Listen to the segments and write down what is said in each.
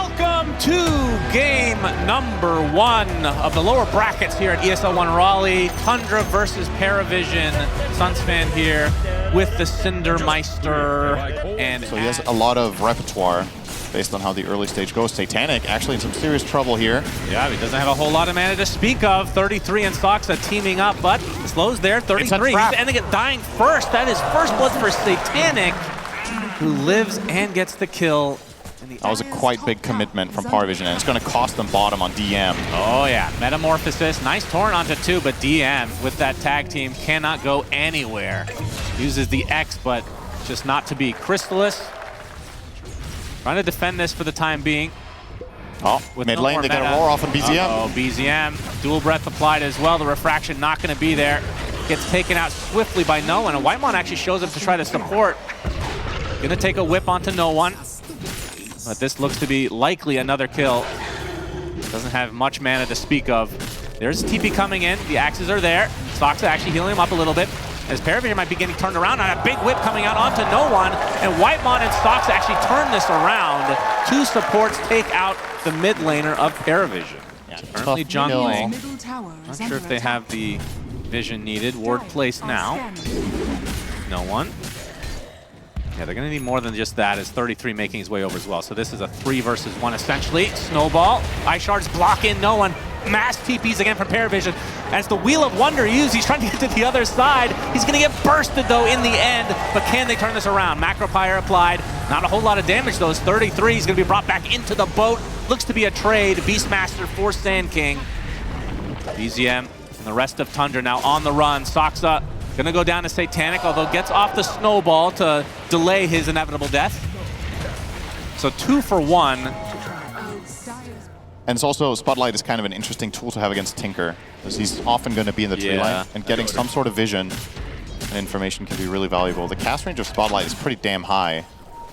Welcome to game number 1 of the lower brackets here at ESL 1 Raleigh. Tundra versus Paravision. SUNSfan here with the Cindermeister. And so he has a lot of repertoire based on how the early stage goes. SyndereN actually in some serious trouble here. Yeah, he doesn't have a whole lot of mana to speak of. 33 and Soxa teaming up, but slows there. 33, he's ending it dying first. That is first blood for SyndereN, who lives and gets the kill. That was a quite big commitment from Paravision, and it's going to cost them bottom on DM. Oh yeah, Metamorphosis, nice torn onto 2, but DM with that tag team cannot go anywhere. Uses the X, but just not to be. Crystallis trying to defend this for the time being. Oh, with mid lane, they got a roar off on BZM. Oh, BZM, dual breath applied as well. The refraction not going to be there. Gets taken out swiftly by no one, and Whitemon actually shows up to try to support. Gonna take a whip onto no one. But this looks to be likely another kill. Doesn't have much mana to speak of. There's TP coming in. The axes are there. Soxa actually healing him up a little bit, as Paravision might be getting turned around on a big whip coming out onto no one. And Whitemon and Soxa actually turn this around. 2 supports take out the mid laner of Paravision. Yeah, currently jungling. Not sure if they have the vision needed. Ward placed now. No one. Yeah, they're going to need more than just that, as 33 making his way over as well. So this is a 3 versus 1 essentially. Snowball, Ice Shards block in no one. Mass TPs again from Paravision. As the Wheel of Wonder used, he's trying to get to the other side. He's going to get bursted though in the end, but can they turn this around? Macropyre applied. Not a whole lot of damage though, as 33 is going to be brought back into the boat. Looks to be a trade. Beastmaster for Sand King. BZM and the rest of Tundra now on the run. Soxa gonna go down to SyndereN, although gets off the snowball to delay his inevitable death. So 2 for 1. And it's also, Spotlight is kind of an interesting tool to have against Tinker, because he's often going to be in the tree line, and getting some sort of vision and information can be really valuable. The cast range of Spotlight is pretty damn high.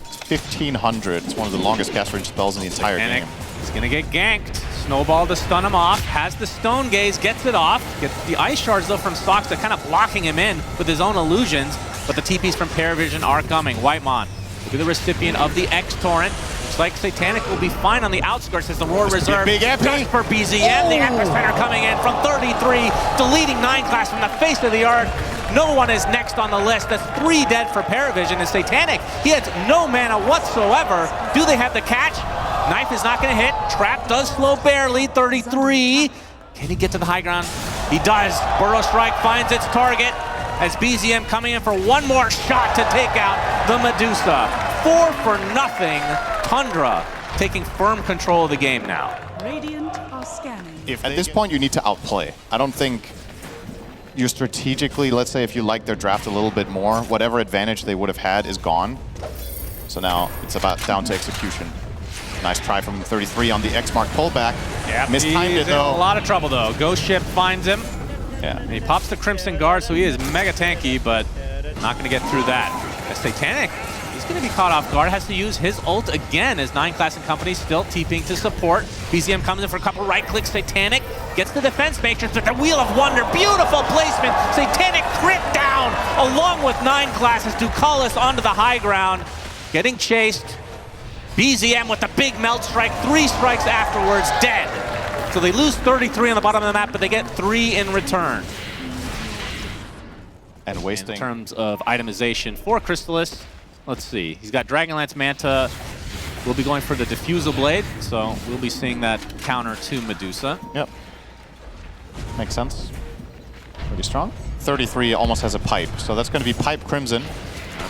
It's 1500. It's one of the longest cast range spells in the entire game. He's gonna get ganked. Snowball to stun him off. Has the Stone Gaze, gets it off. Gets the Ice Shards though from Soxa, kind of blocking him in with his own illusions. But the TPs from Paravision are coming. Whitemon will be the recipient of the X Torrent. Looks like SyndereN will be fine on the outskirts as the Roar Reserve. Big just for BZM. The Epicenter coming in from 33, deleting 9 class from the face of the earth. No one is next on the list. That's 3 dead for Paravision. And SyndereN, he has no mana whatsoever. Do they have the catch? Knife is not going to hit. Trap does slow barely. 33. Can he get to the high ground? He does. Burrow Strike finds its target as BZM coming in for one more shot to take out the Medusa. 4 for nothing. Tundra taking firm control of the game now. Radiant are scanning. At this point, you need to outplay. I don't think you strategically, let's say if you like their draft a little bit more, whatever advantage they would have had is gone. So now it's about down to execution. Nice try from 33 on the X-Mark pullback. Yeah, mistimed it though. In a lot of trouble though. Ghost Ship finds him. Yeah. And he pops the Crimson Guard, so he is mega tanky, but not going to get through that. As SyndereN, he's going to be caught off guard. Has to use his ult again as 9 class and company still TPing to support. BZM comes in for a couple right clicks. SyndereN gets the defense matrix with the Wheel of Wonder. Beautiful placement. SyndereN crit down along with 9 classes. Ducalis onto the high ground. Getting chased. BZM with the big melt strike, 3 strikes afterwards, dead. So they lose 33 on the bottom of the map, but they get 3 in return. And wasting. In terms of itemization for Crystallis, let's see. He's got Dragonlance Manta. We'll be going for the Diffusal Blade, so we'll be seeing that counter to Medusa. Yep. Makes sense. Pretty strong. 33 almost has a pipe, so that's going to be Pipe Crimson.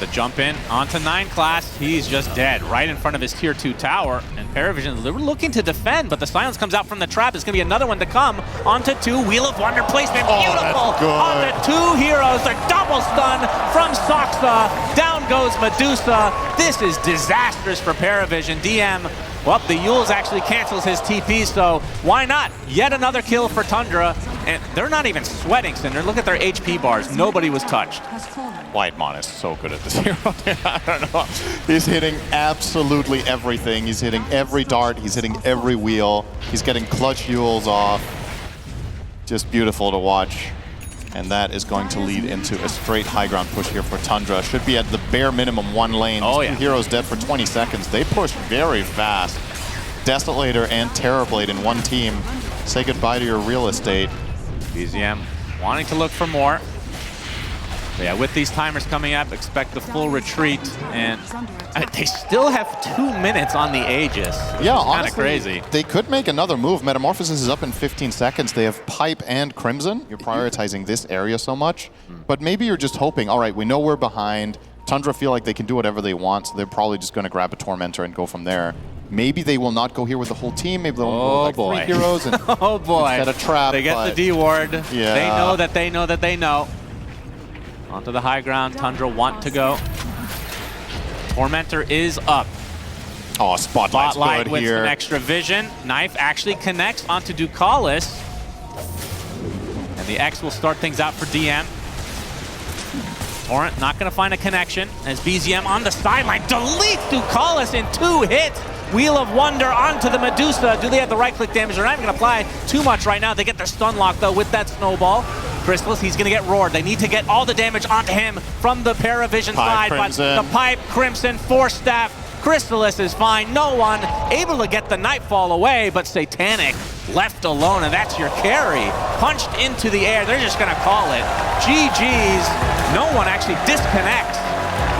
The jump in onto 9 class, he's just dead right in front of his tier 2 tower. And Paravision, they were looking to defend, but the silence comes out from the trap. It's going to be another one to come onto 2. Wheel of Wonder placement, beautiful on the 2 heroes. A double stun from Soxa. Down goes Medusa. This is disastrous for Paravision. DM, well, the Yules actually cancels his TP, so why not? Yet another kill for Tundra. And they're not even sweating, Cinder. Look at their HP bars. Nobody was touched. Whitemon is so good at this hero. I don't know. He's hitting absolutely everything. He's hitting every dart. He's hitting every wheel. He's getting clutch Yules off. Just beautiful to watch. And that is going to lead into a straight high ground push here for Tundra. Should be at the bare minimum 1 lane. Oh, yeah. 2 heroes dead for 20 seconds. They push very fast. Desolator and Terrorblade in one team. Say goodbye to your real estate. BZM wanting to look for more. But yeah, with these timers coming up, expect the full retreat. And they still have 2 minutes on the Aegis. Yeah, kind honestly, of crazy. They could make another move. Metamorphosis is up in 15 seconds. They have Pipe and Crimson. You're prioritizing this area so much. But maybe you're just hoping, all right, we know we're behind. Tundra feel like they can do whatever they want, so they're probably just going to grab a Tormentor and go from there. Maybe they will not go here with the whole team. Maybe they'll go with like 3 heroes and oh boy, instead of trap. They get the D ward. Yeah. They know that they know that they know. Onto the high ground, Tundra want to go. Tormentor is up. Oh, Spotlight's Spotlight good with here. an extra vision. Knife actually connects onto Ducalis. And the X will start things out for DM. Torrent not going to find a connection as BZM on the sideline deletes Ducalis in 2 hits. Wheel of Wonder onto the Medusa. Do they have the right-click damage? They're not even going to apply too much right now. They get their stun lock, though, with that snowball. Chrysalis, he's going to get roared. They need to get all the damage onto him from the Paravision side. Crimson. But the Pipe, Crimson, Force Staff. Chrysalis is fine. No one able to get the Nightfall away, but Satanic left alone, and that's your carry. Punched into the air. They're just going to call it. GG's. No one actually disconnects.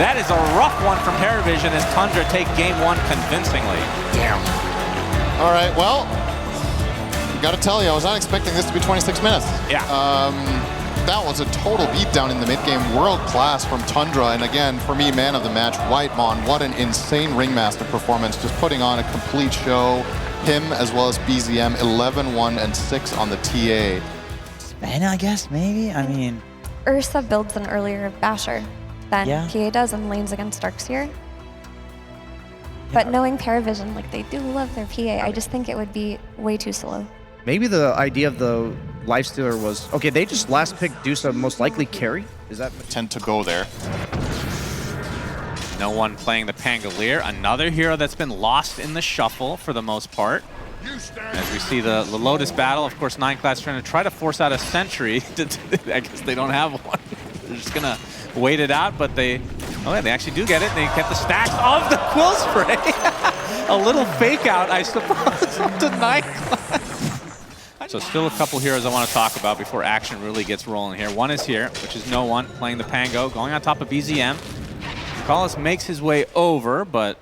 That is a rough one from Paravision as Tundra take game 1 convincingly. Damn. All right, well, gotta tell you, I was not expecting this to be 26 minutes. Yeah. That was a total beatdown in the mid-game. World class from Tundra, and again, for me, man of the match, Whitemon. What an insane Ringmaster performance, just putting on a complete show. Him as well as BZM, 11-1 and 6 on the TA. Span, I guess, maybe? I mean... Ursa builds an earlier Basher than Yeah. PA does and lanes against Darkseer. But knowing Paravision, like, they do love their PA, I just think it would be way too slow. Maybe the idea of the Lifestealer was, okay, they just last picked Dusa most likely carry? Is that... Tend to go there. No one playing the Pangolier. Another hero that's been lost in the shuffle for the most part. As we see the Lotus battle, of course, 9 class trying to try to force out a sentry. I guess they don't have one. They're just gonna wait it out, but they, oh yeah, they actually do get it. They get the stacks of the Quill Spray. A little fake out, I suppose, to 9 class. So still a couple heroes I want to talk about before action really gets rolling here. One is here, which is No One playing the Pango, going on top of BZM. Collis makes his way over, but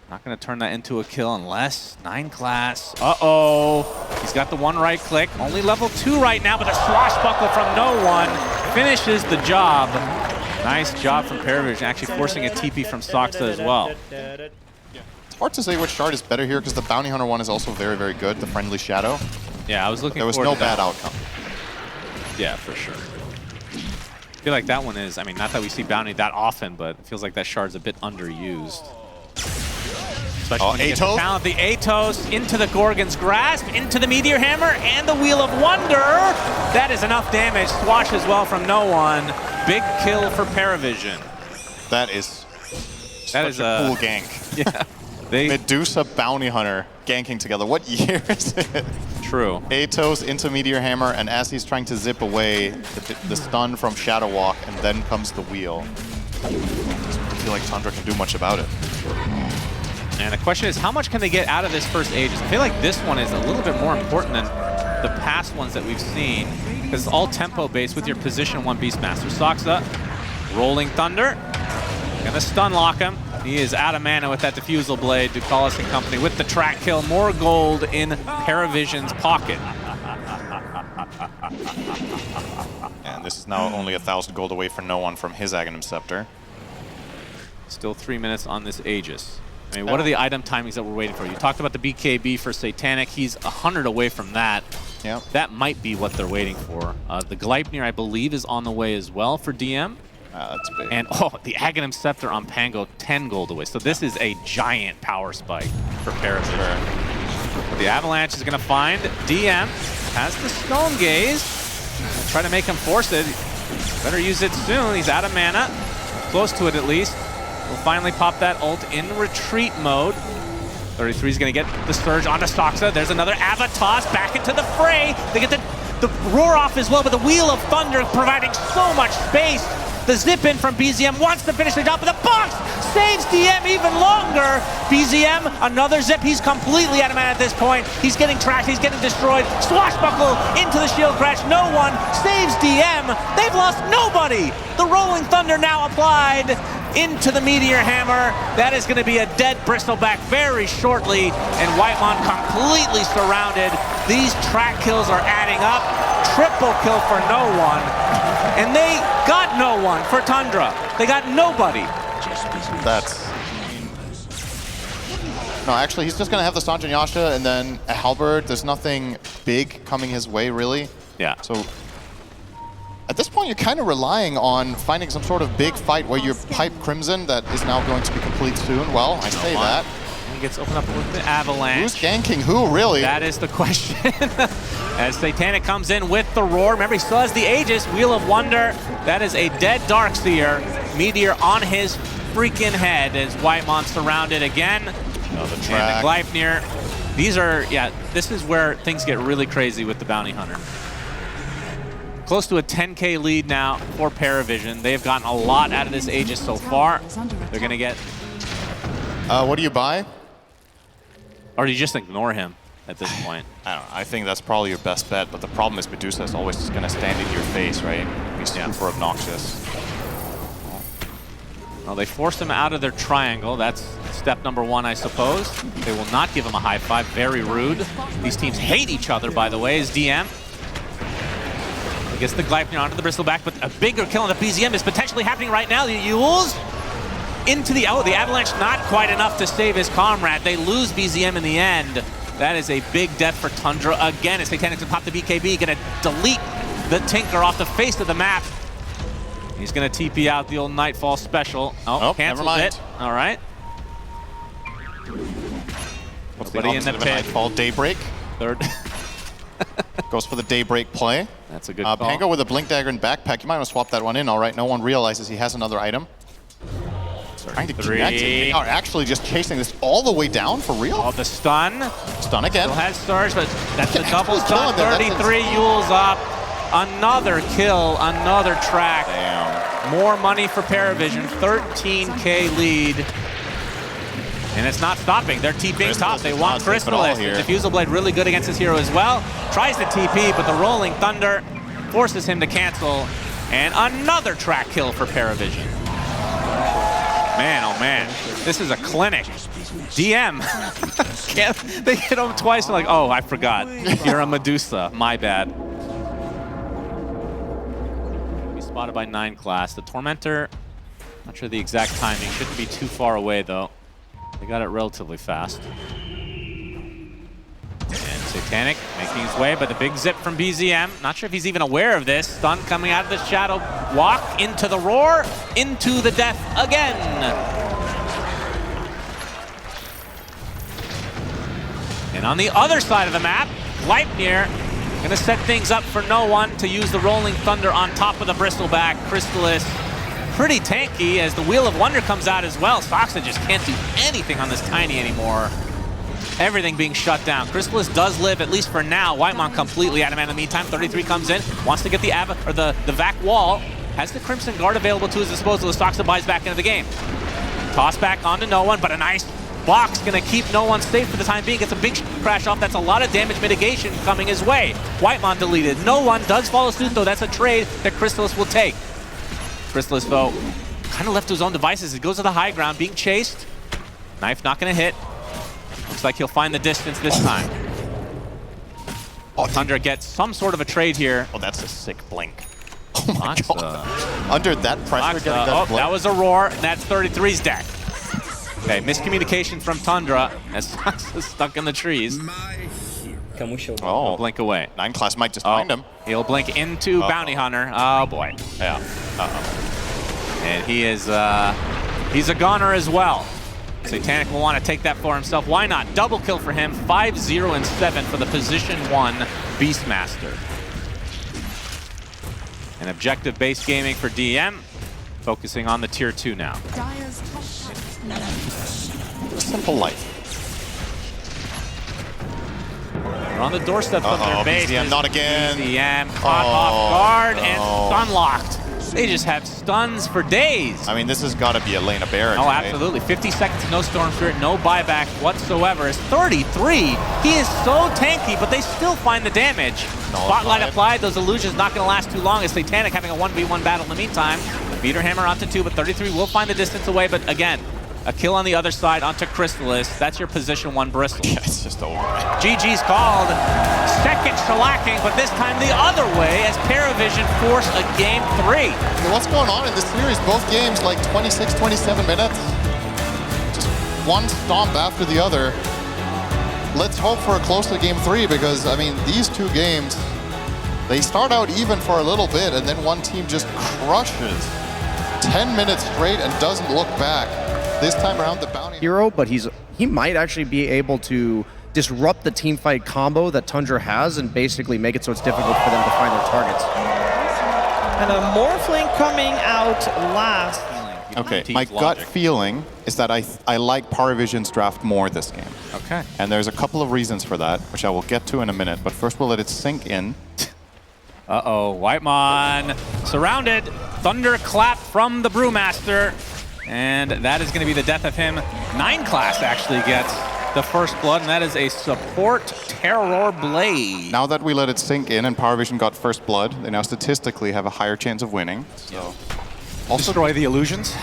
not going to turn that into a kill unless 9 class. Uh-oh. He's got the 1 right click. Only level 2 right now, but the swashbuckle from No One finishes the job. Nice job from Paravision, actually forcing a TP from Soxa as well. It's hard to say which shard is better here because the Bounty Hunter one is also very, very good, the Friendly Shadow. Yeah, I was looking There was forward no to that. bad outcome. Yeah, for sure. I feel like that one is, I mean, not that we see Bounty that often, but it feels like that shard's a bit underused. Especially when you get the talent, the Atos into the Gorgon's Grasp, into the Meteor Hammer, and the Wheel of Wonder. That is enough damage. Swash as well from No One. Big kill for Paravision. That is such a cool gank. Yeah. Medusa Bounty Hunter ganking together. What year is it? True. Atos into Meteor Hammer, and as he's trying to zip away, the stun from Shadow Walk, and then comes the wheel. I don't feel like Tundra can do much about it. And the question is, how much can they get out of this first Aegis? I feel like this one is a little bit more important than the past ones that we've seen, because it's all tempo-based with your position 1 Beastmaster. Soxa, Rolling Thunder, gonna stun lock him. He is out of mana with that Diffusal Blade. Ducalis and company with the track kill. More gold in Paravision's pocket. And this is now only 1,000 gold away for No One from his Aghanim Scepter. Still 3 minutes on this Aegis. I mean, what are the item timings that we're waiting for? You talked about the BKB for Satanic. He's 100 away from that. Yep. That might be what they're waiting for. The Gleipnir, I believe, is on the way as well for DM. That's big. And the Aghanim Scepter on Pango, 10 gold away. So this is a giant power spike for Paravision. The Avalanche is going to find DM, has the Stone Gaze. Try to make him force it. Better use it soon. He's out of mana. Close to it at least. We'll finally pop that ult in retreat mode. 33 is going to get the Surge onto Soxa. There's another Avatos back into the fray. They get the roar off as well, but the Wheel of Thunder providing so much space The zip in from BZM wants to finish the job, but the box saves DM even longer. BZM, another zip. He's completely out of mana at this point. He's getting tracked. He's getting destroyed. Swashbuckle into the shield crash. No one saves DM. They've lost nobody. The Rolling Thunder now applied into the Meteor Hammer. That is going to be a dead Bristleback very shortly, and Whitemon completely surrounded. These track kills are adding up. Triple kill for no one, and they got no one for Tundra. They got nobody. That's... No, actually, he's just going to have the Sanjin Yasha and then a Halberd. There's nothing big coming his way, really. Yeah. So at this point, you're kind of relying on finding some sort of big fight where you pipe Crimson that is now going to be complete soon. Well, I say that. He gets opened up with the Avalanche. Who's ganking who, really? That is the question. As Satanic comes in with the Roar. Remember, he still has the Aegis, Wheel of Wonder. That is a dead Darkseer. Meteor on his freaking head as Whitemon surrounded again. Another And track. the Gleipnir. These are, yeah, this is where things get really crazy with the Bounty Hunter. Close to a 10K lead now for Paravision. They have gotten a lot out of this Aegis so far. They're going to get... What do you buy? Or do you just ignore him at this point? I don't know. I think that's probably your best bet, but the problem is Medusa is always just going to stand in your face, right? He's super obnoxious. Well, they forced him out of their triangle. That's step number one, I suppose. They will not give him a high five. Very rude. These teams hate each other, by the way, as DM. He gets the Gleipnir onto the Bristleback, but a bigger kill on the BZM is potentially happening right now. The Yules into the... Oh, the Avalanche not quite enough to save his comrade. They lose BZM in the end. That is a big death for Tundra again. As Satanic to pop the BKB, gonna delete the Tinker off the face of the map. He's gonna TP out the old Nightfall special. Oh, never cancels mind. it. All right. What's the Nobody in opposite the of a pit. Nightfall? Daybreak. Third. Goes for the Daybreak play. That's a good call. Pango with a Blink Dagger and Backpack. You might want to swap that one in, all right? No one realizes he has another item. Trying to connect it. They are actually just chasing this all the way down for real. Oh, the stun. Stun again. Still has Surge, but that's a Can double actually kill stun. him there. 33 Yules up. Another kill, another track. Damn. More money for Paravision. 13K lead. And it's not stopping. They're TPing top. They want Crystallis. The Diffusal Blade really good against this hero as well. Tries to TP, but the Rolling Thunder forces him to cancel. And another track kill for Paravision. Man, oh man, this is a clinic. DM, they hit him twice and like, oh, I forgot. You're a Medusa, my bad. Be spotted by 9 class. The Tormentor, not sure the exact timing, shouldn't be too far away though. They got it relatively fast. And Satanic making his way, but the big zip from BZM. Not sure if he's even aware of this. Stun coming out of the Shadow Walk into the Roar, into the death again. And on the other side of the map, Gleipnir gonna set things up for no one to use the Rolling Thunder on top of the Bristleback. Crystallis pretty tanky as the Wheel of Wonder comes out as well. Soxa just can't do anything on this Tiny anymore. Everything being shut down. Crystallis does live, at least for now. Whitemon completely out of mana in the meantime. 33 comes in, wants to get the Vac wall. Has the Crimson Guard available to his disposal as Soxa buys back into the game. Toss back onto no one, but a nice box gonna keep no one safe for the time being. Gets a big crash off. That's a lot of damage mitigation coming his way. Whitemon deleted. No one does follow suit though. That's a trade that Crystallis will take. Crystallis though, kind of left to his own devices. He goes to the high ground, being chased. Knife not gonna hit. Looks like he'll find the distance this time. Tundra gets some sort of a trade here. Oh, that's a sick blink. Oh my Soxa. god. Under that pressure, getting that Oh, blink. that was a Roar, and that's 33's deck. Okay, miscommunication from Tundra as Soxa's stuck in the trees. Oh, Blink away. 9 class might just find him. He'll blink into Bounty Hunter. Oh boy. Yeah. And he is, he's a goner as well. Satanic will want to take that for himself. Why not? Double kill for him. 5-0 and 7 for the position 1 Beastmaster. And objective base gaming for DM, focusing on the tier 2 now. Simple life. They're on the doorstep of their base. BZM, not again. BZM caught off guard and unlocked. They just have stuns for days. I mean, this has got to be a lane of bear. Oh, absolutely. 50 seconds, no Storm Spirit, no buyback whatsoever. It's 33. He is so tanky, but they still find the damage. Spotlight applied. Those illusions not going to last too long as Satanic having a 1v1 battle in the meantime. Meter Hammer onto 2, but 33 will find the distance away. But again, a kill on the other side onto Crystallis. That's your position 1 Bristle. Yeah, it's just over. GG's called. Second shellacking, but this time the other way as Paravision force a game 3. What's going on in this series? Both games like 26, 27 minutes. Just one stomp after the other. Let's hope for a closer game 3 because, I mean, these two games, they start out even for a little bit and then one team just crushes 10 minutes straight and doesn't look back. This time around, the bounty hero, but he might actually be able to disrupt the team fight combo that Tundra has and basically make it so it's difficult for them to find their targets. And a Morphling coming out last. Okay, my gut feeling is that I like Paravision's draft more this game. Okay. And there's a couple of reasons for that, which I will get to in a minute, but first we'll let it sink in. Uh-oh, Whitemon surrounded. Thunderclap from the Brewmaster. And that is going to be the death of him. 9 class actually gets the first blood, and that is a support Terror Blade. Now that we let it sink in and Paravision got first blood, they now statistically have a higher chance of winning. So, also destroy the illusions.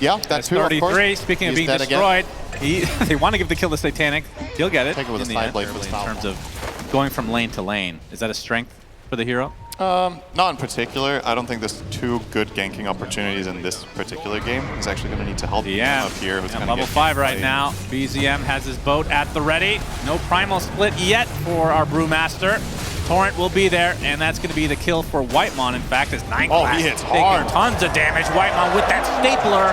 Yeah, that's 33. Speaking of being destroyed, they want to give the kill to Satanic. He'll get it. Take it with a side blade for the in terms of going from lane to lane. Is that a strength for the hero? Not in particular. I don't think there's 2 good ganking opportunities in this particular game. He's actually going to need to help up here. Level 5 right now. BZM has his boat at the ready. No primal split yet for our Brewmaster. Torrent will be there, and that's going to be the kill for Whitemon. In fact, as 9 class he hits hard. Tons of damage. Whitemon with that stapler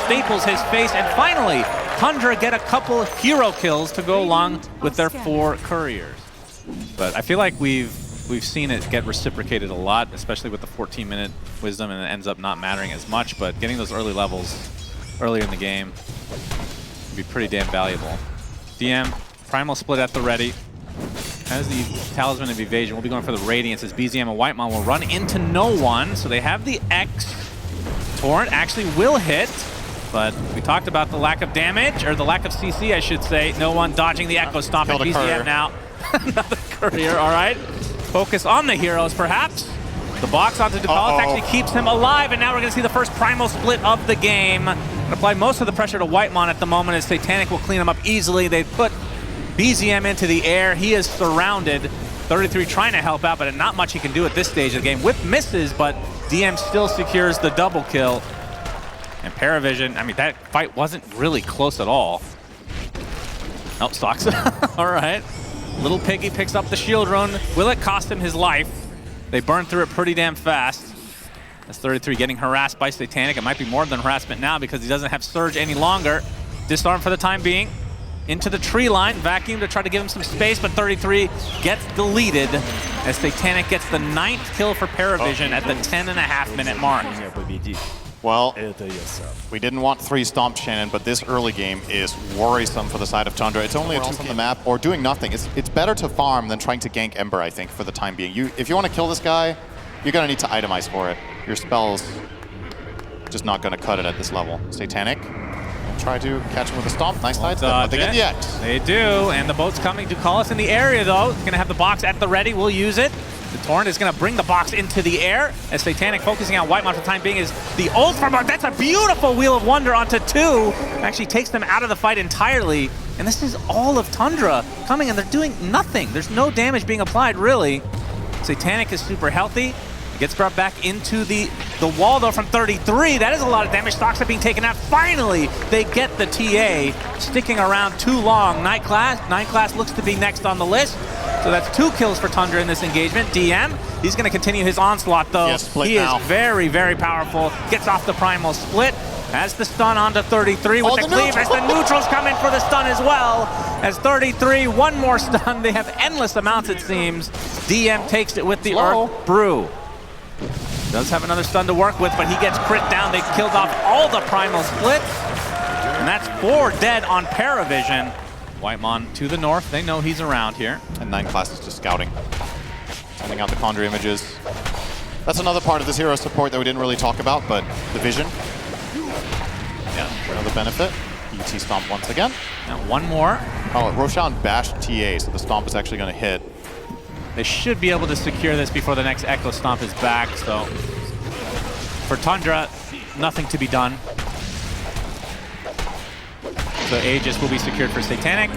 staples his face, and finally, Tundra get a couple hero kills to go along with their 4 couriers. But I feel like we've seen it get reciprocated a lot, especially with the 14-minute wisdom, and it ends up not mattering as much, but getting those early levels earlier in the game would be pretty damn valuable. DM, primal split at the ready. Has the Talisman of Evasion. We'll be going for the Radiance as BZM and Whitemon will run into no one, so they have the X. Torrent actually will hit, but we talked about the lack of damage, or the lack of CC, I should say. No one dodging the Echo Stomp, and BZM now. Another courier, all right. Focus on the heroes, perhaps. The box onto Dupellus actually keeps him alive, and now we're going to see the first primal split of the game. Apply most of the pressure to Whitemon at the moment as Satanic will clean him up easily. They put BZM into the air. He is surrounded. 33 trying to help out, but not much he can do at this stage of the game. Whip misses, but DM still secures the double kill. And Paravision, I mean, that fight wasn't really close at all. Oh, stocks. All right. Little Piggy picks up the shield rune. Will it cost him his life? They burn through it pretty damn fast. That's 33 getting harassed by Satanic. It might be more than harassment now because he doesn't have Surge any longer. Disarm for the time being. Into the tree line. Vacuum to try to give him some space, but 33 gets deleted as Satanic gets the 9th kill for Paravision at the 10.5-minute mark. Well, we didn't want 3 stomp Shannon, but this early game is worrisome for the side of Tundra. It's only a 2 on the map, or doing nothing. It's better to farm than trying to gank Ember, I think, for the time being. If you want to kill this guy, you're going to need to itemize for it. Your spell's just not going to cut it at this level. Satanic, try to catch him with a stomp. Nice sidestep, but they get the X. They do, and the boat's coming to call us in the area, though. It's going to have the box at the ready. We'll use it. The Torrent is going to bring the box into the air as Satanic focusing on Whitemon for the time being is the ult from our. That's a beautiful Wheel of Wonder onto 2. Actually takes them out of the fight entirely. And this is all of Tundra coming, and they're doing nothing. There's no damage being applied, really. Satanic is super healthy. Gets brought back into the wall, though, from 33. That is a lot of damage. Stocks are being taken out. Finally, they get the TA. Sticking around too long. 9 class looks to be next on the list. So that's 2 kills for Tundra in this engagement. DM, he's going to continue his onslaught, though. Yes, he is very, very powerful. Gets off the primal split. Has the stun onto 33 with the cleave as the neutrals come in for the stun as well. As 33, 1 more stun. They have endless amounts, it seems. DM takes it with the Earth Brew. Does have another stun to work with, but he gets crit down. They killed off all the primal splits. And that's 4 dead on Paravision. Whitemon to the north. They know he's around here. And 9 class is just scouting. Sending out the Conjure images. That's another part of this hero support that we didn't really talk about, but the vision. Yeah, another benefit. ET stomp once again. Now one more. Oh, Roshan bashed TA, so the stomp is actually going to hit. They should be able to secure this before the next Echo Stomp is back, so for Tundra, nothing to be done. So Aegis will be secured for Satanic.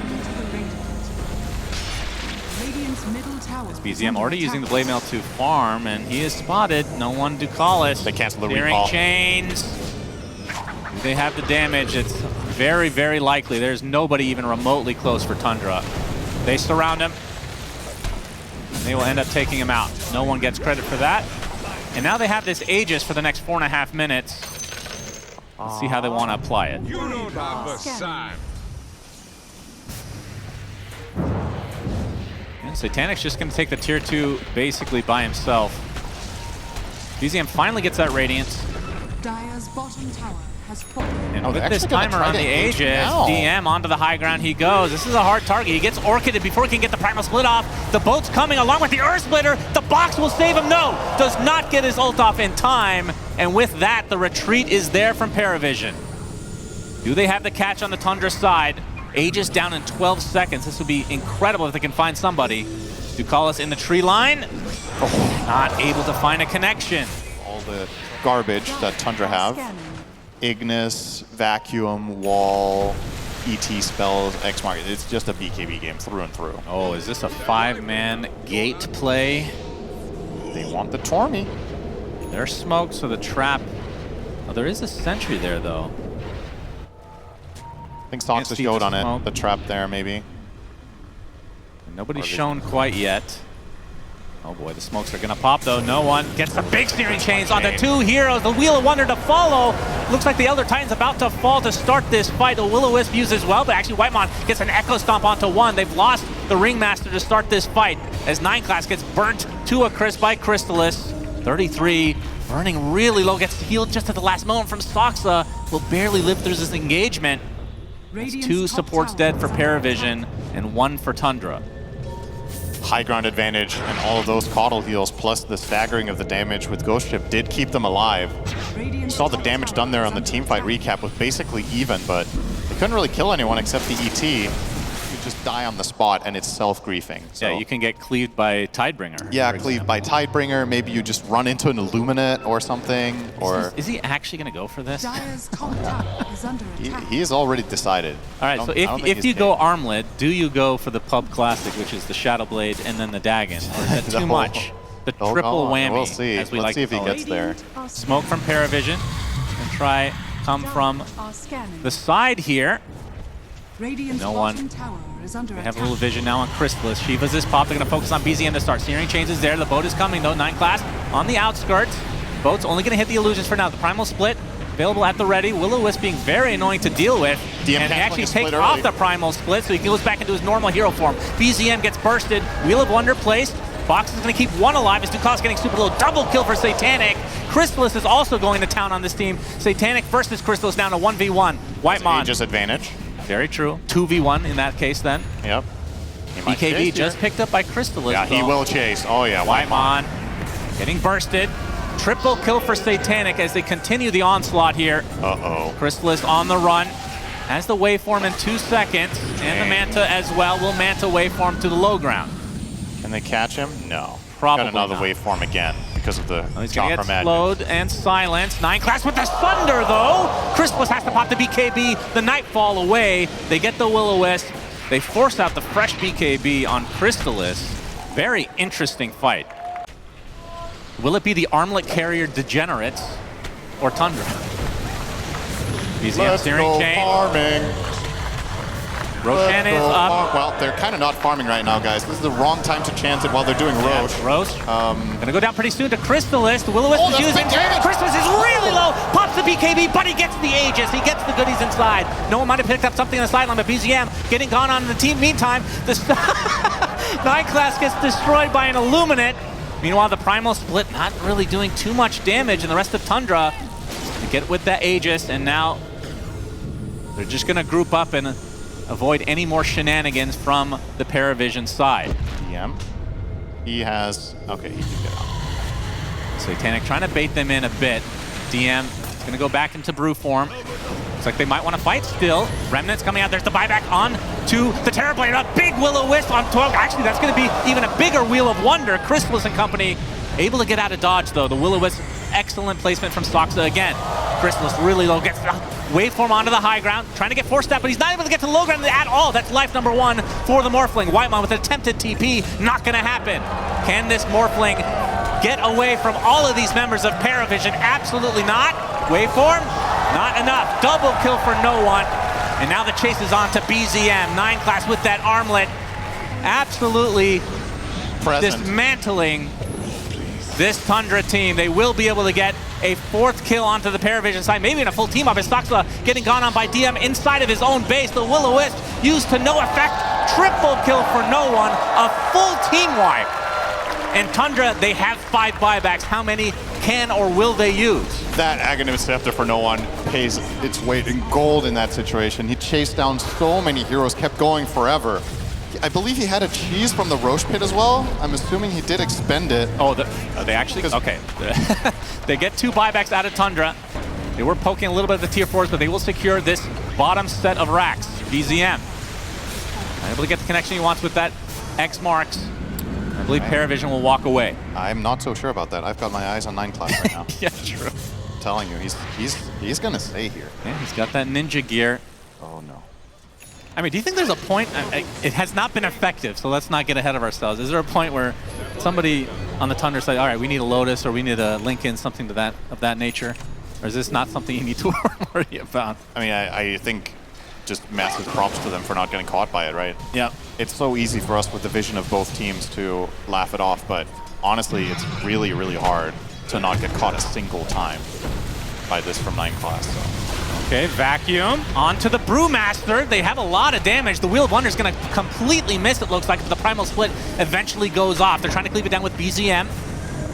Radiant's middle tower. BZM already using the Blade Mail to farm, and he is spotted. No one Ducalis. They cancel the Searing recall. Chains. Do they have the damage? It's very, very likely. There's nobody even remotely close for Tundra. They surround him. They will end up taking him out. No one gets credit for that. And now they have this Aegis for the next 4.5 minutes. Let's see how they want to apply it. You don't have a sign. And Satanic's just going to take the tier 2 basically by himself. BZM finally gets that Radiance. Dire's bottom tower has fallen. And Oh, with they're this actually gonna timer try on to the engage Aegis, now. DM onto the high ground he goes. This is a hard target. He gets Orchided before he can get the Primal Split off. The boat's coming along with the Earth Splitter. The box will save him. No, does not get his ult off in time. And with that, the retreat is there from Paravision. Do they have the catch on the Tundra side? Aegis down in 12 seconds. This would be incredible if they can find somebody. Ducalis in the tree line. Oh, not able to find a connection. All the garbage that Tundra have. Scanning. Ignis, Vacuum, Wall, ET spells, X-Market. It's just a BKB game through and through. Oh, is this a 5-man gate play? They want the Tormy. There's smoke, so the trap... Oh, there is a sentry there, though. I think Sox Can't has see showed the on it. smoke. The trap there, maybe. Nobody's shown quite yet. Oh boy, the smokes are gonna pop though. No one gets the big steering chains on the two heroes. The Wheel of Wonder to follow. Looks like the Elder Titan's about to fall to start this fight. The Will-O-Wisp uses well, but actually Whitemon gets an Echo Stomp onto one. They've lost the Ringmaster to start this fight as 9 class gets burnt to a crisp by Crystallis. 33, burning really low, gets healed just at the last moment from Soxa. Will barely live through this engagement. That's Radiant's 2 top supports tower dead for is under Paravision and 1 for Tundra. High ground advantage and all of those Caudal heals plus the staggering of the damage with Ghost Ship did keep them alive. You saw the damage done there on the teamfight recap was basically even, but they couldn't really kill anyone except the ET. You just die on the spot and it's self-griefing. So. Yeah, you can get cleaved by Tidebringer. Yeah, for cleaved example. by Tidebringer. Maybe you just run into an Illuminate or something. Or Is he actually going to go for this? Dire's top tower is under attack. he has already decided. All right, so if you go Armlet, do you go for the Pub Classic, which is the Shadow Blade and then the Dagon? Or is that too No. much? The Oh, triple God. whammy, We'll see. as we Let's like see if to he call gets it. there. Smoke from Paravision and try come from Are scanning. the side here. Radiant's no bottom one- tower is under We attack. have a little vision now on Crystallis. Shiva's this pop. They're going to focus on BZM to start. Searing Chains is there. The boat is coming, though. 9 class on the outskirts. Boat's only going to hit the illusions for now. The Primal Split available at the ready. Will-O-Wisp being very annoying to deal with. DM and he canceling actually a split takes early. off the Primal Split, so he goes back into his normal hero form. BZM gets bursted. Wheel of Wonder placed. Box is going to keep 1 alive as Ducalis getting super low. Double kill for Satanic. Crystallis is also going to town on this team. Satanic versus Crystallis down to 1v1. Whitemon. Aegis advantage. Very true. 2v1 in that case then. Yep. He might BKB chase just here. picked up by Crystallis. Yeah, he though. will chase. Oh yeah, Whitemon getting bursted. Triple kill for Satanic as they continue the onslaught here. Uh-oh. Crystallis on the run. Has the waveform in 2 seconds. And the Manta as well. Will Manta waveform to the low ground. Can they catch him? No. Probably Got another not. waveform again because of the Oh, he's going to Chopper get Madness. slowed and silenced. 9 class with the Thunder, though. Crystallis has to pop the BKB. The Nightfall away. They get the Will-O-Wisp. They force out the fresh BKB on Crystallis. Very interesting fight. Will it be the Armlet Carrier Degenerates or Tundra? BZM Let's steering go chain. farming. Roshan Let's is go up. Well, they're kind of not farming right now, guys. This is the wrong time to chance it while they're doing Roche. Roche. Gonna go down pretty soon to Crystallis. The Will-O-Wisp Oh, is that's using. Satanic! Crystallis is really low. Pops the BKB, but he gets the Aegis. He gets the goodies inside. No one might have picked up something on the sideline, but BZM getting gone on in the team. Meantime, the 9 class gets destroyed by an Illuminate. Meanwhile, the Primal Split not really doing too much damage, and the rest of Tundra to get with that Aegis, and now they're just gonna group up and avoid any more shenanigans from the Paravision side. DM. He has... Okay, he can get out. Satanic trying to bait them in a bit. DM is going to go back into brew form. Looks like they might want to fight still. Remnants coming out. There's the buyback on to the Terrorblade. A big Will-O-Wisp on 12. Actually, that's going to be even a bigger Wheel of Wonder. Chrysalis and company able to get out of dodge, though. The Will-O-Wisp, excellent placement from Soxa again. Chrysalis really low, gets waveform onto the high ground, trying to get forced out, but he's not able to get to the low ground at all. That's life number 1 for the Morphling. Whitemon with an attempted TP, not going to happen. Can this Morphling get away from all of these members of Paravision? Absolutely not. Waveform, not enough. Double kill for no one. And now the chase is on to BZM. 9 class with that armlet. Absolutely dismantling this Tundra team. They will be able to get a 4th kill onto the Paravision side, maybe in a full team up as Soxa getting gone on by DM inside of his own base. The Will-O-Wisp used to no effect. Triple kill for no one. A full team wipe. And Tundra, they have 5 buybacks. How many can or will they use? That Aghanim Scepter for no one pays its weight in gold in that situation. He chased down so many heroes, kept going forever. I believe he had a cheese from the Roche pit as well. I'm assuming he did expend it. Oh, they actually, okay. They get 2 buybacks out of Tundra. They were poking a little bit at the tier 4s, but they will secure this bottom set of racks. BZM able to get the connection he wants with that X marks. I believe Paravision will walk away. I'm not so sure about that. I've got my eyes on 9 class right now. Yeah, true. I'm telling you, he's gonna stay here. Yeah, he's got that ninja gear. Oh no. I mean, do you think there's a point? It has not been effective, so let's not get ahead of ourselves. Is there a point where somebody on the Tundra said, all right, we need a Lotus or we need a Lincoln, something of that nature? Or is this not something you need to worry about? I mean, I think just massive props to them for not getting caught by it, right? Yeah. It's so easy for us with the vision of both teams to laugh it off, but honestly, it's really, really hard to not get caught a single time by this from 9 class. So. Okay, Vacuum onto the Brewmaster. They have a lot of damage. The Wheel of Wonder is going to completely miss, it looks like, if the Primal Split eventually goes off. They're trying to cleave it down with BZM.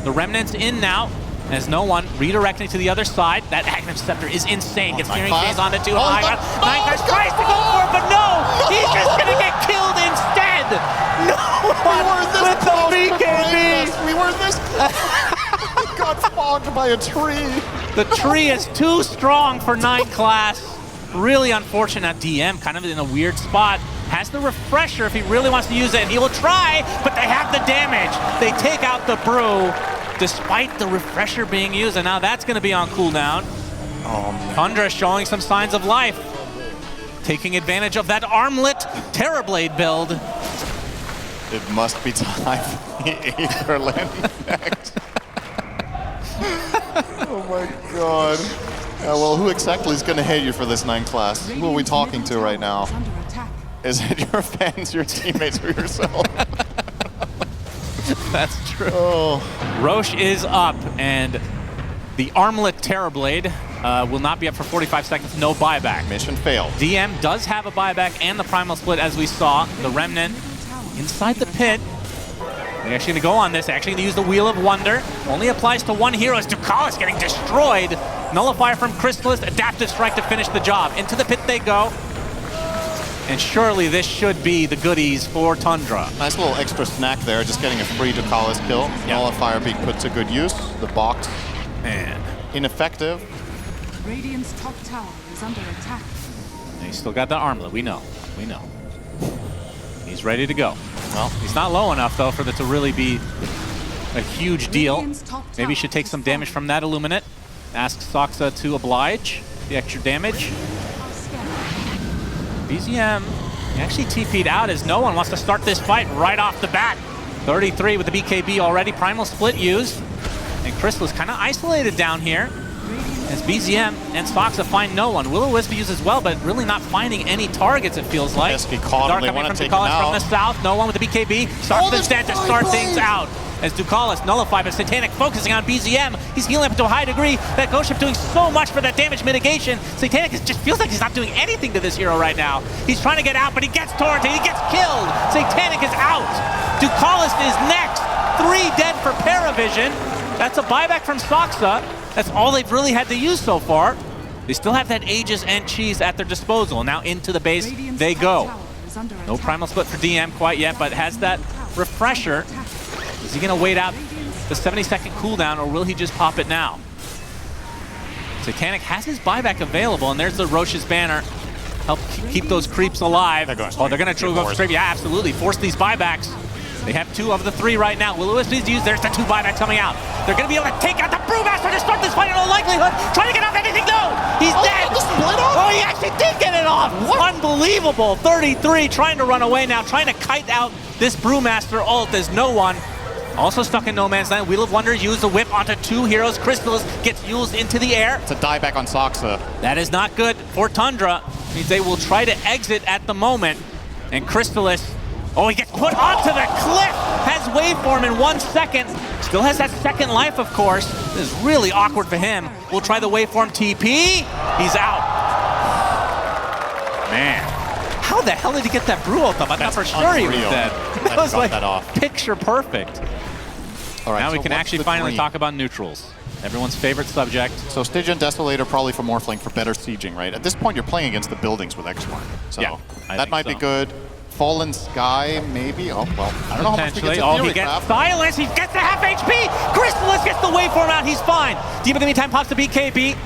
The Remnant's in now, as no one redirecting to the other side. That Aghanim Scepter is insane. Gets steering phase onto 2 high. 9 class tries to go for it, but no! He's just going to get killed instead! No one with the BKB! We were this He got fogged by a tree! The tree is too strong for 9 class. Really unfortunate. DM kind of in a weird spot. Has the refresher if he really wants to use it. And he will try, but they have the damage. They take out the brew despite the refresher being used. And now that's going to be on cooldown. Tundra showing some signs of life. Taking advantage of that armlet Terrorblade build. It must be time for the Aetherland next. Oh my god. Yeah, well, who exactly is going to hate you for this 9 class? Who are we talking to right now? Is it your fans, your teammates, or yourself? That's true. Oh. Roche is up, and the Armlet Terrorblade will not be up for 45 seconds. No buyback. Mission failed. DM does have a buyback and the Primal Split, as we saw. The Remnant inside the pit. They're actually going to go on this. They're actually going to use the Wheel of Wonder. Only applies to 1 hero as Ducalis getting destroyed. Nullifier from Chrysalis. Adaptive Strike to finish the job. Into the pit they go. And surely this should be the goodies for Tundra. Nice little extra snack there, just getting a free Ducalis kill. Yeah. Nullifier being put to good use. The box Man. ineffective. Radiant's top tower is under attack. And he's still got the armlet. We know. We know. He's ready to go. Well, He's not low enough, though, for it to really be a huge deal. Maybe he should take some damage from that Illuminate. Ask Soxa to oblige the extra damage. BZM actually TP'd out as no one wants to start this fight right off the bat. 33 with the BKB already. Primal Split used. And Chrysalis kind of isolated down here as BZM and Soxa find no one. Will-O-Wisp used as well, but really not finding any targets, it feels like. Pesky caught him. Dark They coming want from to take him Ducalis from out. the south. No one with the BKB. Starts instead to start things out. As Ducalis nullified, but Satanic focusing on BZM. He's healing up to a high degree. That Ghost Ship doing so much for that damage mitigation. Satanic just feels like he's not doing anything to this hero right now. He's trying to get out, but he gets torrented. He gets killed. Satanic is out. Ducalis is next. 3 dead for Paravision. That's a buyback from Soxa. That's all they've really had to use so far. They still have that Aegis and Cheese at their disposal. Now into the base they go. No Primal Split for DM quite yet, but has that refresher. Is he going to wait out the 70-second cooldown, or will he just pop it now? SyndereN has his buyback available, and there's the Roche's banner. Help keep those creeps alive. They're going Oh, they're going to go straight. Yeah, absolutely. Force these buybacks. They have 2 of the 3 right now. Will-O-Wisp is used. There's the 2 buybacks coming out. They're going to be able to take out the Brewmaster to start this fight in all likelihood. Trying to get off anything. No! He's dead! Oh, he actually did get it off! What? Unbelievable. 33 trying to run away now, trying to kite out this Brewmaster ult. There's no one. Also stuck in no man's land. Wheel of Wonder used the whip onto 2 heroes. Crystallis gets used into the air. It's a dieback on Soxa. That is not good for Tundra. Means they will try to exit at the moment. And Crystallis, oh, he gets put onto the cliff. Has waveform in 1 second. Still has that second life, of course. This is really awkward for him. We'll try the waveform TP. He's out. Man. How the hell did he get that brew ult up? I thought for sure he was dead. That was like picture perfect. All right, now so we can actually finally talk about neutrals. Everyone's favorite subject. So Stygian Desolator probably for Morphling for better sieging, right? At this point, you're playing against the buildings with X1. So yeah, that might be good. Fallen Sky, maybe? Oh, well, I don't know how much we get to he gets silence. He gets the half HP. Crystallis gets the waveform out. He's fine. Deep in the meantime pops the BKB.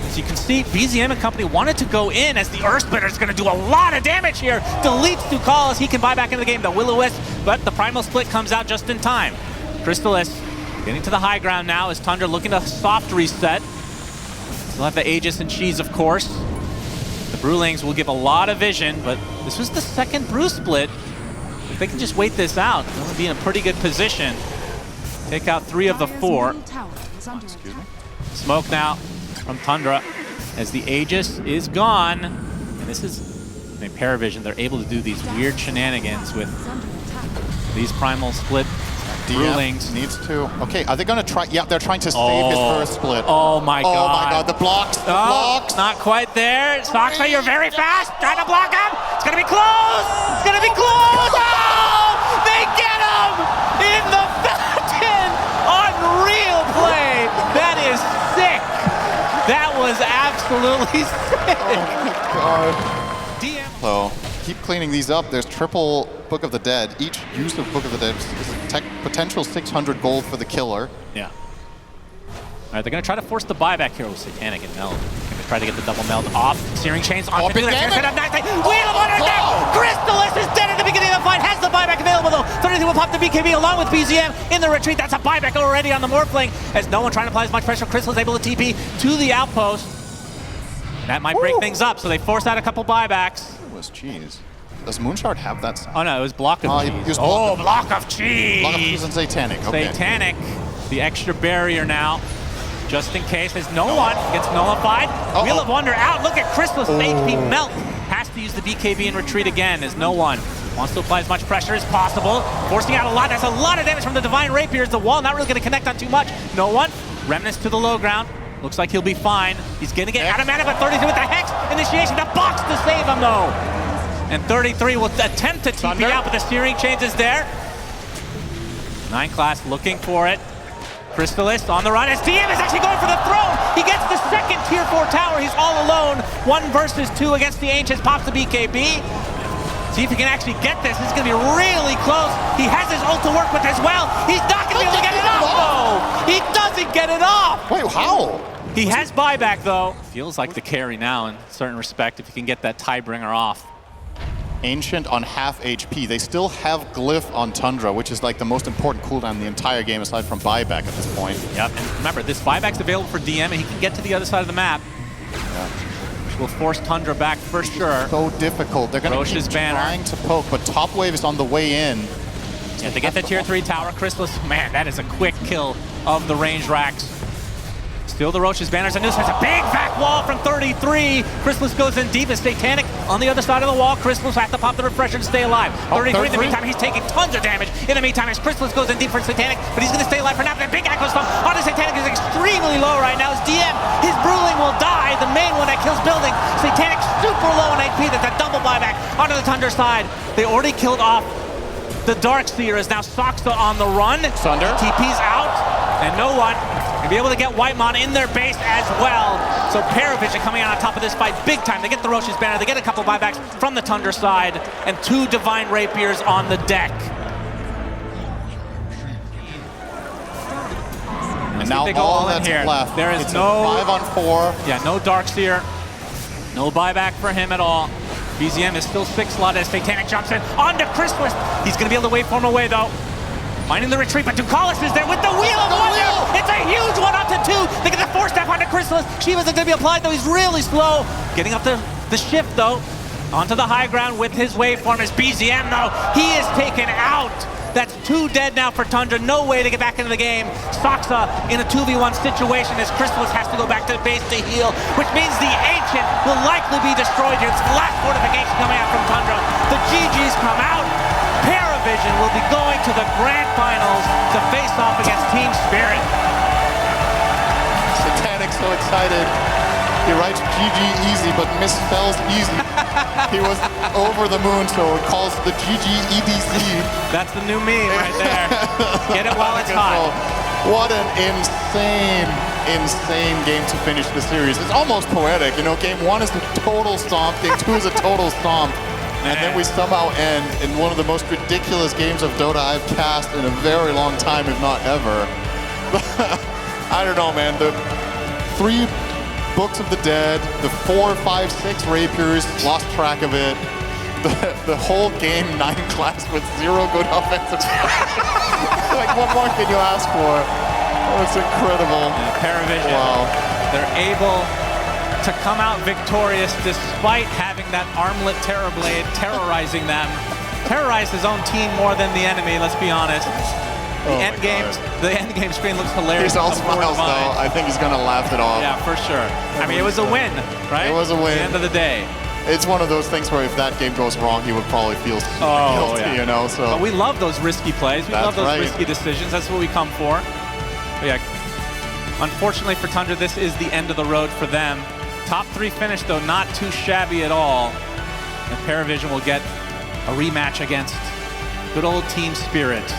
As you can see, BZM and company wanted to go in as the Earthsplitter is going to do a lot of damage here. Deletes Ducal as he can buy back into the game. The Will-O-Wisp, but the Primal Split comes out just in time. Crystallis getting to the high ground now as Tundra looking to soft reset. Still have the Aegis and Cheese, of course. The Brewlings will give a lot of vision, but this was the second Brew Split. If they can just wait this out, they'll be in a pretty good position. Take out 3 of the 4. Excuse me? Smoke now from Tundra as the Aegis is gone. And this is Paravision. They're able to do these weird shenanigans with these Primal Split Brewlings. Needs to. Okay, are they going to try? Yeah, they're trying to save his first split. Oh my god. Oh my god, the blocks. The blocks. Not quite there. Soxa, you're very fast. Trying to block him. It's going to be close. It's going to be close. Oh! They get him in the fountain. Unreal play. That is sick. That was absolutely sick. Oh my god. DM. So keep cleaning these up. There's triple Book of the Dead. Each use of Book of the Dead is a potential 600 gold for the killer. Yeah. All right, they're going to try to force the buyback here with SyndereN and Meld. Going to try to get the double meld off. Searing Chains on. Big damage. Wheel of Wonder down! Crystallis is dead at the beginning of the fight. Has the buyback available though. 33 will pop the BKB along with BZM in the retreat. That's a buyback already on the Morphling as no one trying to apply as much pressure. Crystallis able to TP to the outpost. That might break things up, so they force out a couple buybacks. It was cheese. Does Moonshard have that sound? Oh no, it was Block of Cheese. Oh, Block of Cheese! Block of Cheese and Satanic. Okay. Satanic, the extra barrier now. Just in case, as no one gets nullified. Wheel of Wonder out. Look at Crystallis' HP melt. Has to use the BKB and retreat again as no one wants to apply as much pressure as possible. Forcing out a lot. That's a lot of damage from the Divine Rapiers. The wall not really going to connect on too much. No one. Remnants to the low ground. Looks like he'll be fine. He's going to get out of mana, but 33 with the Hex initiation. The box to save him though. And 33 will attempt to TP out, but the Searing Chains is there. 9 class looking for it. Crystallis on the run as DM is actually going for the throne. He gets the second tier 4 tower. He's all alone. 1 versus 2 against the Ancients. Pops the BKB. See if he can actually get this. This is going to be really close. He has his ult to work with as well. He's not going to be able to get it off, though. He doesn't get it off. Wait, how? He has buyback, though. Feels like the carry now in a certain respect if he can get that Tiebringer off. Ancient on half HP. They still have Glyph on Tundra, which is like the most important cooldown in the entire game aside from buyback at this point. Yep, and remember, this buyback's available for DM and he can get to the other side of the map. Yeah. Which will force Tundra back for sure. So difficult. They're going to keep trying to poke, but top wave is on the way in. Yeah, they get the tier 3 tower. Crystallis, man, that is a quick kill of the range racks. Still the Roche's banners and this has a big back wall from 33. Crystallis goes in deep as Satanic on the other side of the wall. Crystallis has to pop the refresher to stay alive. 33 in the meantime, he's taking tons of damage. In the meantime, as Crystallis goes in deep for Satanic, but he's going to stay alive for now. But the big echo stomp onto Satanic is extremely low right now. As DM, his Brewling will die. The main one that kills building. Satanic super low in HP. That's a double buyback onto the Tundra side. They already killed off the Darkseer. Is now Soxa on the run. Sunder. TP's out, and no one and be able to get Whitemon in their base as well. So Paravision coming out on top of this fight big time. They get the Roche's banner, they get a couple buybacks from the Tundra side, and 2 Divine Rapiers on the deck. see now if they go all all in that's here. left. There is it's no a 5-on-4. Yeah, no Darkseer. No buyback for him at all. BZM is still 6 slotted as Satanic jumps in onto Chrysalis. He's going to be able to waveform away though. Finding the retreat, but Ducalis is there with the wheel of wonder. It's a huge one up to 2. They get the 4-step onto Chrysalis. Shiva's going to be applied though. He's really slow. Getting up the shift though. Onto the high ground with his waveform is BZM though. He is taken out. That's 2 dead now for Tundra. No way to get back into the game. Soxa in a 2v1 situation as Chrysalis has to go back to the base to heal, which means the Ancient will likely be destroyed here. It's the last fortification coming out from Tundra. The GGs come out. Paravision will be going to the grand finals to face off against Team Spirit. Satanic so excited. He writes GG easy, but misspells easy. He was over the moon, so it calls the GG EDC. That's the new meme right there. Get it while it's hot. What an insane game to finish the series. It's almost poetic. You know, game 1 is the total stomp, game 2 is a total stomp. And then we somehow end in one of the most ridiculous games of Dota I've cast in a very long time, if not ever. I don't know, man. The 3 Books of the Dead, the 4, 5, 6 Rapiers, lost track of it. The whole game 9 class with 0 good offensive. Like, what more can you ask for? Oh, it's incredible. Yeah, Paravision. Wow. They're able to come out victorious despite having that armlet Terrorblade terrorizing them. Terrorized his own team more than the enemy, let's be honest. The end game screen looks hilarious. He's all smiles though. I think he's gonna laugh it off. Yeah, for sure. I mean, it was a win, right? It was a win. At the end of the day. It's one of those things where if that game goes wrong, he would probably feel super guilty, you know. So but we love those risky plays. We love those risky decisions. That's what we come for. But yeah, unfortunately for Tundra, this is the end of the road for them. Top 3 finish though, not too shabby at all. And Paravision will get a rematch against good old Team Spirit.